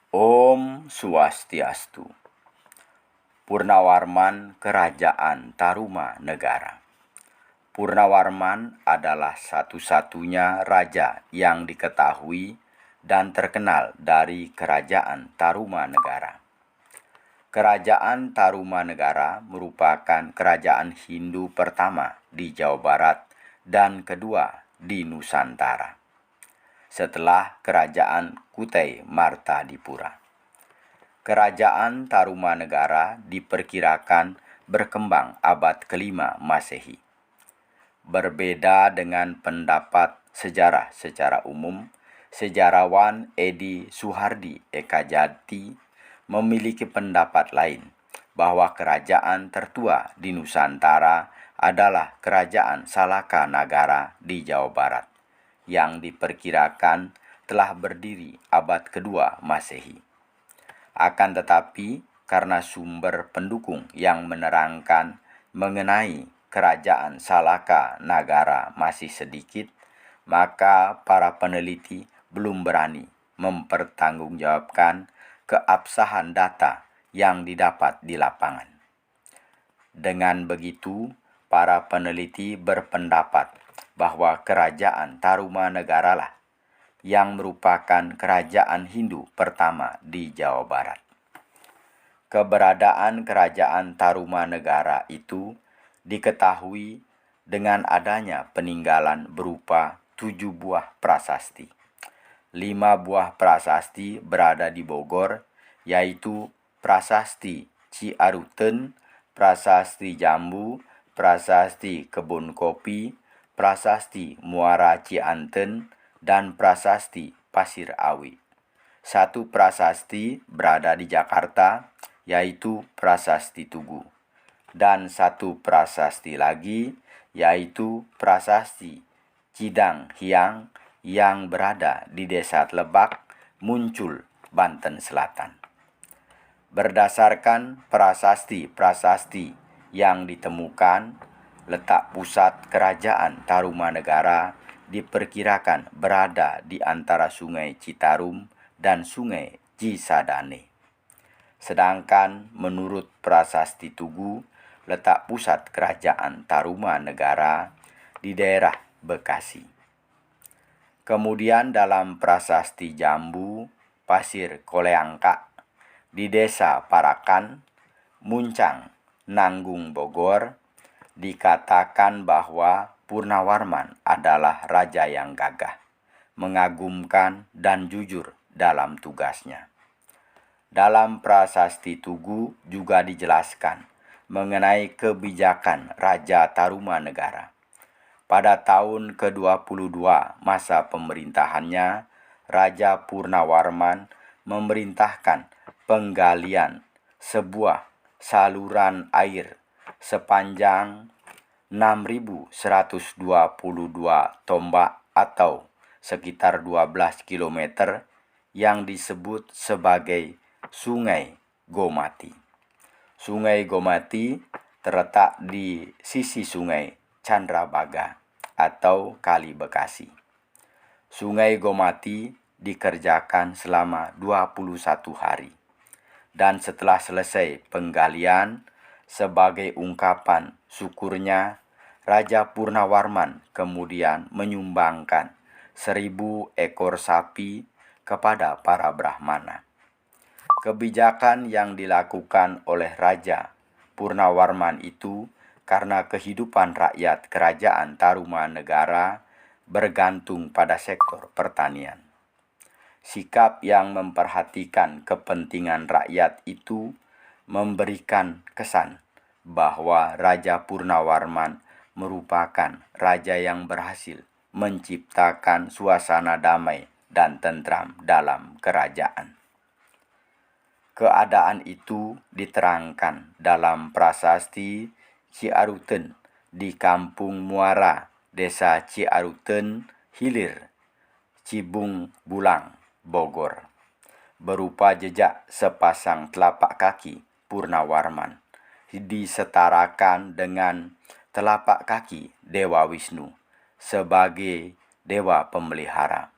Om Swastiastu. Purnawarman Kerajaan Tarumanegara. Purnawarman adalah satu-satunya raja yang diketahui dan terkenal dari Kerajaan Tarumanegara. Kerajaan Tarumanegara merupakan kerajaan Hindu pertama di Jawa Barat dan kedua di Nusantara, setelah Kerajaan Kutai Martadipura. Kerajaan Tarumanegara diperkirakan berkembang abad ke-5 Masehi. Berbeda dengan pendapat sejarah secara umum, sejarawan Edi Suhardi Ekajati memiliki pendapat lain bahwa kerajaan tertua di Nusantara adalah Kerajaan Salaka Nagara di Jawa Barat, yang diperkirakan telah berdiri abad kedua Masehi. Akan tetapi, karena sumber pendukung yang menerangkan mengenai Kerajaan Salaka Nagara masih sedikit, maka para peneliti belum berani mempertanggungjawabkan keabsahan data yang didapat di lapangan. Dengan begitu, para peneliti berpendapat bahwa Kerajaan Tarumanegara lah yang merupakan kerajaan Hindu pertama di Jawa Barat. Keberadaan Kerajaan Tarumanegara itu diketahui dengan adanya peninggalan berupa 7 buah prasasti. 5 buah prasasti berada di Bogor, yaitu Prasasti Ciaruten, Prasasti Jambu, Prasasti Kebun Kopi, Prasasti Muara Cianten, dan Prasasti Pasir Awi. 1 prasasti berada di Jakarta, yaitu Prasasti Tugu. Dan 1 prasasti lagi, yaitu Prasasti Cidang Hiang yang berada di Desa Lebak, Muncul, Banten Selatan. Berdasarkan prasasti-prasasti yang ditemukan, letak pusat Kerajaan Tarumanegara diperkirakan berada di antara Sungai Citarum dan Sungai Cisadane. Sedangkan menurut Prasasti Tugu, letak pusat Kerajaan Tarumanegara di daerah Bekasi. Kemudian dalam Prasasti Jambu, Pasir Koleangka, di Desa Parakan, Muncang, Nanggung, Bogor, dikatakan bahwa Purnawarman adalah raja yang gagah, mengagumkan, dan jujur dalam tugasnya. Dalam Prasasti Tugu juga dijelaskan mengenai kebijakan Raja Tarumanegara. Pada tahun ke-22 masa pemerintahannya, Raja Purnawarman memerintahkan penggalian sebuah saluran air sepanjang 6.122 tombak atau sekitar 12 km yang disebut sebagai Sungai Gomati. Sungai Gomati terletak di sisi Sungai Candrabaga atau Kali Bekasi. Sungai Gomati dikerjakan selama 21 hari. Dan setelah selesai penggalian, sebagai ungkapan syukurnya, Raja Purnawarman kemudian menyumbangkan 1.000 ekor sapi kepada para Brahmana. Kebijakan yang dilakukan oleh Raja Purnawarman itu karena kehidupan rakyat Kerajaan Tarumanegara bergantung pada sektor pertanian. Sikap yang memperhatikan kepentingan rakyat itu memberikan kesan bahwa Raja Purnawarman merupakan raja yang berhasil menciptakan suasana damai dan tentram dalam kerajaan. Keadaan itu diterangkan dalam Prasasti Ciaruten di Kampung Muara, Desa Ciaruten Hilir, Cibung Bulang, Bogor, berupa jejak sepasang telapak kaki Purnawarman disetarakan dengan telapak kaki Dewa Wisnu sebagai dewa pemelihara.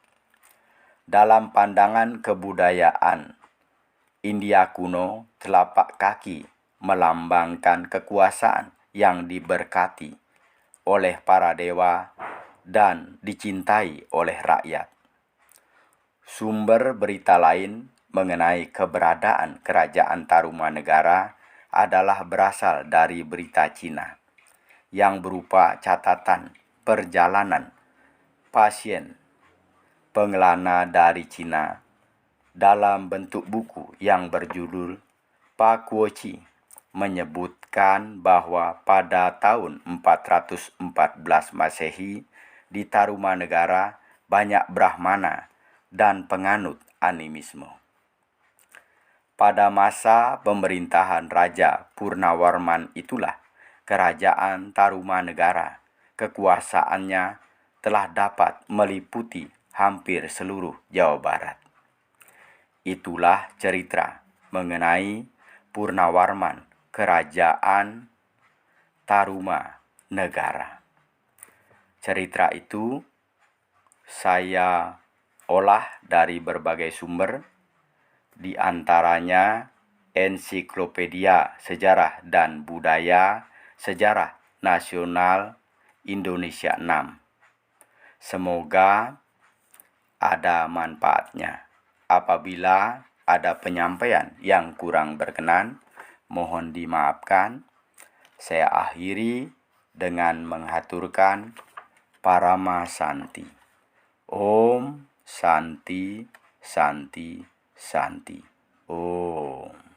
Dalam pandangan kebudayaan India kuno, telapak kaki melambangkan kekuasaan yang diberkati oleh para dewa dan dicintai oleh rakyat. Sumber berita lain mengenai keberadaan kerajaan Tarumanegara adalah berasal dari berita Cina yang berupa catatan perjalanan pasien pengelana dari Cina dalam bentuk buku yang berjudul Pa Kuo-Chi, menyebutkan bahwa pada tahun 414 Masehi di Tarumanegara banyak Brahmana dan penganut animisme. Pada masa pemerintahan Raja Purnawarman itulah kerajaan Tarumanegara, kekuasaannya telah dapat meliputi hampir seluruh Jawa Barat. Itulah cerita mengenai Purnawarman, kerajaan Tarumanegara. Cerita itu saya olah dari berbagai sumber, di antaranya Ensiklopedia Sejarah dan Budaya Sejarah Nasional Indonesia 6. Semoga ada manfaatnya. Apabila ada penyampaian yang kurang berkenan, mohon dimaafkan. Saya akhiri dengan menghaturkan Parama Santi. Om Santi Santi Santi. Om.